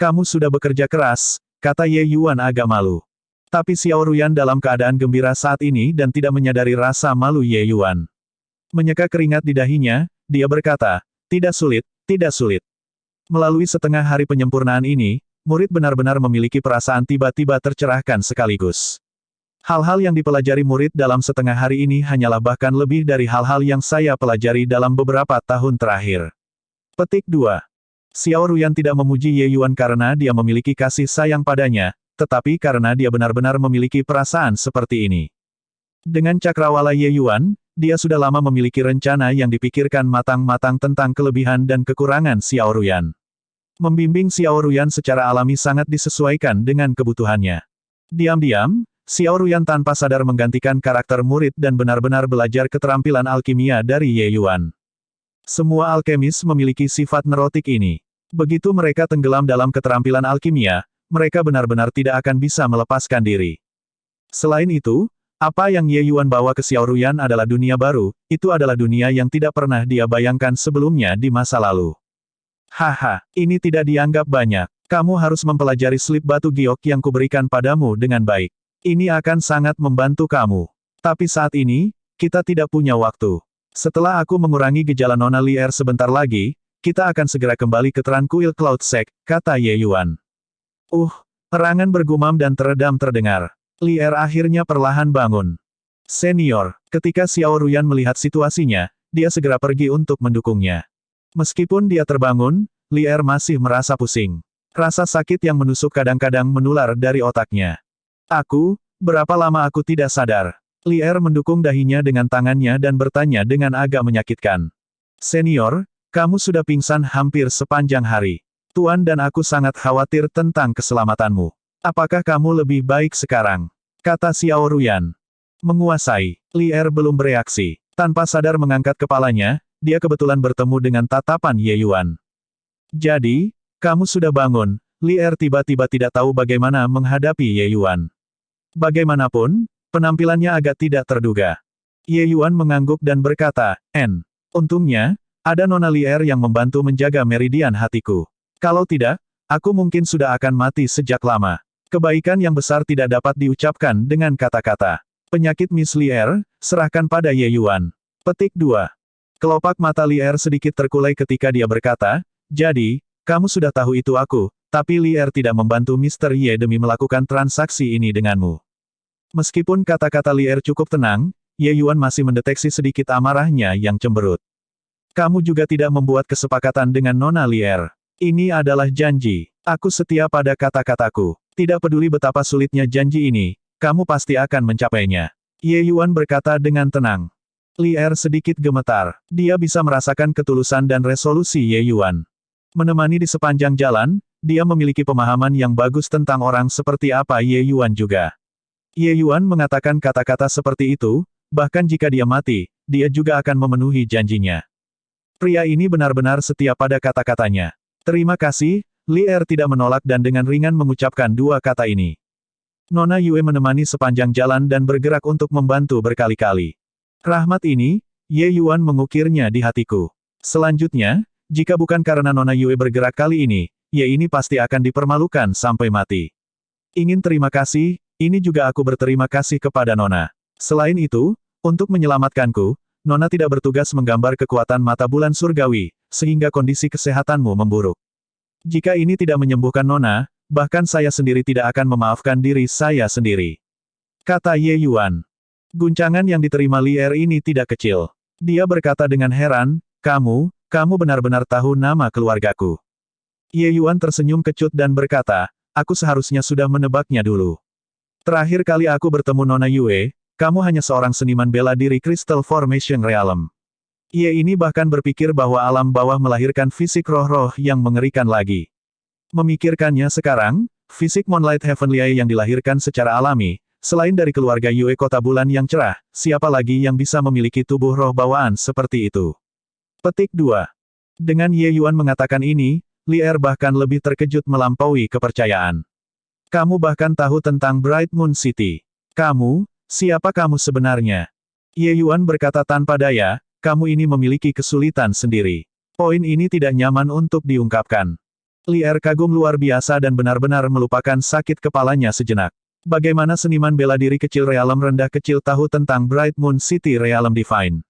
kamu sudah bekerja keras, kata Ye Yuan agak malu. Tapi Xiao Ruyan dalam keadaan gembira saat ini dan tidak menyadari rasa malu Ye Yuan. Menyeka keringat di dahinya, dia berkata, tidak sulit. Melalui setengah hari penyempurnaan ini, murid benar-benar memiliki perasaan tiba-tiba tercerahkan sekaligus. Hal-hal yang dipelajari murid dalam setengah hari ini hanyalah bahkan lebih dari hal-hal yang saya pelajari dalam beberapa tahun terakhir. Petik 2. Xiao Ruyan tidak memuji Ye Yuan karena dia memiliki kasih sayang padanya, tetapi karena dia benar-benar memiliki perasaan seperti ini. Dengan cakrawala Ye Yuan, dia sudah lama memiliki rencana yang dipikirkan matang-matang tentang kelebihan dan kekurangan Xiao Ruyan. Membimbing Xiao Ruyan secara alami sangat disesuaikan dengan kebutuhannya. Diam-diam, Xiao Ruyan tanpa sadar menggantikan karakter murid dan benar-benar belajar keterampilan alkimia dari Ye Yuan. Semua alkemis memiliki sifat neurotik ini. Begitu mereka tenggelam dalam keterampilan alkimia, mereka benar-benar tidak akan bisa melepaskan diri. Selain itu, apa yang Ye Yuan bawa ke Xiao Ruyan adalah dunia baru, itu adalah dunia yang tidak pernah dia bayangkan sebelumnya di masa lalu. Haha, ini tidak dianggap banyak. Kamu harus mempelajari slip batu giok yang kuberikan padamu dengan baik. Ini akan sangat membantu kamu. Tapi saat ini, kita tidak punya waktu. Setelah aku mengurangi gejala Nona Lier sebentar lagi, kita akan segera kembali ke Tranquil Cloud Sect, kata Ye Yuan. Erangan bergumam dan teredam terdengar. Lier akhirnya perlahan bangun. Senior, ketika Xiao Ruyan melihat situasinya, dia segera pergi untuk mendukungnya. Meskipun dia terbangun, Lier masih merasa pusing. Rasa sakit yang menusuk kadang-kadang menular dari otaknya. Berapa lama aku tidak sadar? Lier mendukung dahinya dengan tangannya dan bertanya dengan agak menyakitkan. Senior, kamu sudah pingsan hampir sepanjang hari. Tuan dan aku sangat khawatir tentang keselamatanmu. Apakah kamu lebih baik sekarang? Kata Xiao Ruyan. Menguasai. Lier belum bereaksi. Tanpa sadar mengangkat kepalanya, dia kebetulan bertemu dengan tatapan Ye Yuan. Jadi, kamu sudah bangun. Lier tiba-tiba tidak tahu bagaimana menghadapi Ye Yuan. Bagaimanapun, penampilannya agak tidak terduga. Ye Yuan mengangguk dan berkata, untungnya, ada Nona Lier yang membantu menjaga meridian hatiku. Kalau tidak, aku mungkin sudah akan mati sejak lama. Kebaikan yang besar tidak dapat diucapkan dengan kata-kata. Penyakit Miss Lier, serahkan pada Ye Yuan. Petik 2. Kelopak mata Lier sedikit terkulai ketika dia berkata, jadi, kamu sudah tahu itu aku, tapi Lier tidak membantu Mr. Ye demi melakukan transaksi ini denganmu. Meskipun kata-kata Lier cukup tenang, Ye Yuan masih mendeteksi sedikit amarahnya yang cemberut. Kamu juga tidak membuat kesepakatan dengan Nona Lier. Ini adalah janji. Aku setia pada kata-kataku. Tidak peduli betapa sulitnya janji ini, kamu pasti akan mencapainya. Ye Yuan berkata dengan tenang. Li Er sedikit gemetar. Dia bisa merasakan ketulusan dan resolusi Ye Yuan. Menemani di sepanjang jalan, dia memiliki pemahaman yang bagus tentang orang seperti apa Ye Yuan juga. Ye Yuan mengatakan kata-kata seperti itu, bahkan jika dia mati, dia juga akan memenuhi janjinya. Pria ini benar-benar setia pada kata-katanya. Terima kasih, Li Er tidak menolak dan dengan ringan mengucapkan dua kata ini. Nona Yue menemani sepanjang jalan dan bergerak untuk membantu berkali-kali. Rahmat ini, Ye Yuan mengukirnya di hatiku. Selanjutnya, jika bukan karena Nona Yue bergerak kali ini, Ye ini pasti akan dipermalukan sampai mati. Ingin terima kasih, ini juga aku berterima kasih kepada Nona. Selain itu, untuk menyelamatkanku, Nona tidak bertugas menggambar kekuatan mata bulan surgawi, sehingga kondisi kesehatanmu memburuk. Jika ini tidak menyembuhkan Nona, bahkan saya sendiri tidak akan memaafkan diri saya sendiri. Kata Ye Yuan. Guncangan yang diterima Li Er ini tidak kecil. Dia berkata dengan heran, kamu benar-benar tahu nama keluargaku. Ye Yuan tersenyum kecut dan berkata, aku seharusnya sudah menebaknya dulu. Terakhir kali aku bertemu Nona Yue, kamu hanya seorang seniman bela diri Crystal Formation Realm. Ye ini bahkan berpikir bahwa alam bawah melahirkan fisik roh-roh yang mengerikan lagi. Memikirkannya sekarang, fisik Moonlight Heavenly yang dilahirkan secara alami, selain dari keluarga Yue Kota Bulan yang cerah, siapa lagi yang bisa memiliki tubuh roh bawaan seperti itu? Petik 2. Dengan Ye Yuan mengatakan ini, Li Er bahkan lebih terkejut melampaui kepercayaan. Kamu bahkan tahu tentang Bright Moon City. Siapa kamu sebenarnya? Ye Yuan berkata tanpa daya, kamu ini memiliki kesulitan sendiri. Poin ini tidak nyaman untuk diungkapkan. Li Er kagum luar biasa dan benar-benar melupakan sakit kepalanya sejenak. Bagaimana seniman bela diri kecil realem rendah kecil tahu tentang Bright Moon City Realm Divine?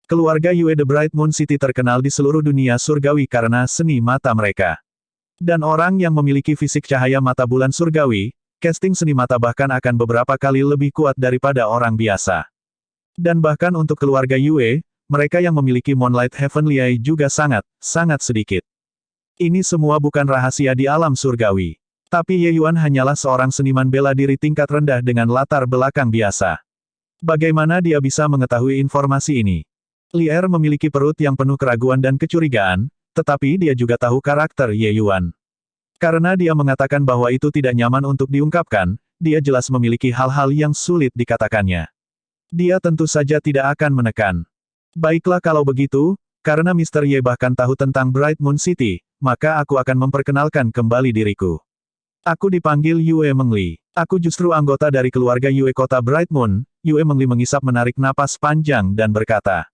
Keluarga Yue The Bright Moon City terkenal di seluruh dunia surgawi karena seni mata mereka. Dan orang yang memiliki fisik cahaya mata bulan surgawi, casting seni mata bahkan akan beberapa kali lebih kuat daripada orang biasa. Dan bahkan untuk keluarga Yue, mereka yang memiliki Moonlight Heavenly Eye juga sangat sedikit. Ini semua bukan rahasia di alam surgawi. Tapi Ye Yuan hanyalah seorang seniman bela diri tingkat rendah dengan latar belakang biasa. Bagaimana dia bisa mengetahui informasi ini? Li Er memiliki perut yang penuh keraguan dan kecurigaan, tetapi dia juga tahu karakter Ye Yuan. Karena dia mengatakan bahwa itu tidak nyaman untuk diungkapkan, dia jelas memiliki hal-hal yang sulit dikatakannya. Dia tentu saja tidak akan menekan. Baiklah kalau begitu, karena Mr. Ye bahkan tahu tentang Bright Moon City, maka aku akan memperkenalkan kembali diriku. Aku dipanggil Yue Mengli. Aku justru anggota dari keluarga Yue Kota Bright Moon. Yue Mengli mengisap menarik napas panjang dan berkata.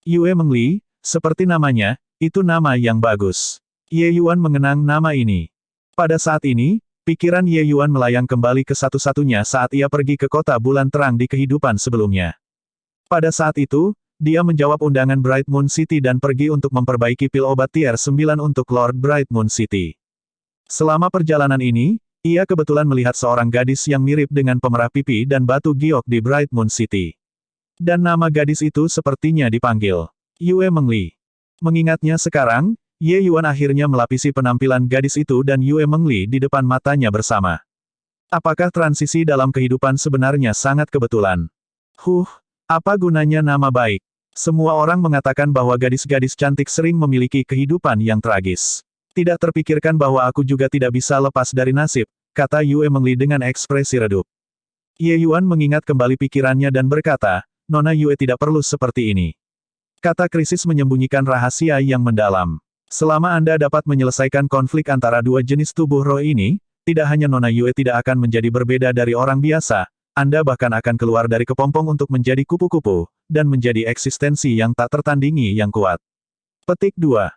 Yue Mengli, seperti namanya, itu nama yang bagus. Ye Yuan mengenang nama ini. Pada saat ini, pikiran Ye Yuan melayang kembali ke satu-satunya saat ia pergi ke kota bulan terang di kehidupan sebelumnya. Pada saat itu, dia menjawab undangan Bright Moon City dan pergi untuk memperbaiki pil obat tier 9 untuk Lord Bright Moon City. Selama perjalanan ini, ia kebetulan melihat seorang gadis yang mirip dengan pemerah pipi dan batu giok di Bright Moon City. Dan nama gadis itu sepertinya dipanggil Yue Mengli. Mengingatnya sekarang, Ye Yuan akhirnya melapisi penampilan gadis itu dan Yue Mengli di depan matanya bersama. Apakah transisi dalam kehidupan sebenarnya sangat kebetulan? Apa gunanya nama baik? Semua orang mengatakan bahwa gadis-gadis cantik sering memiliki kehidupan yang tragis. Tidak terpikirkan bahwa aku juga tidak bisa lepas dari nasib, kata Yue Mengli dengan ekspresi redup. Ye Yuan mengingat kembali pikirannya dan berkata, Nona Yue tidak perlu seperti ini. Kata krisis menyembunyikan rahasia yang mendalam. Selama Anda dapat menyelesaikan konflik antara dua jenis tubuh roh ini, tidak hanya Nona Yue tidak akan menjadi berbeda dari orang biasa, Anda bahkan akan keluar dari kepompong untuk menjadi kupu-kupu, dan menjadi eksistensi yang tak tertandingi yang kuat. Petik 2.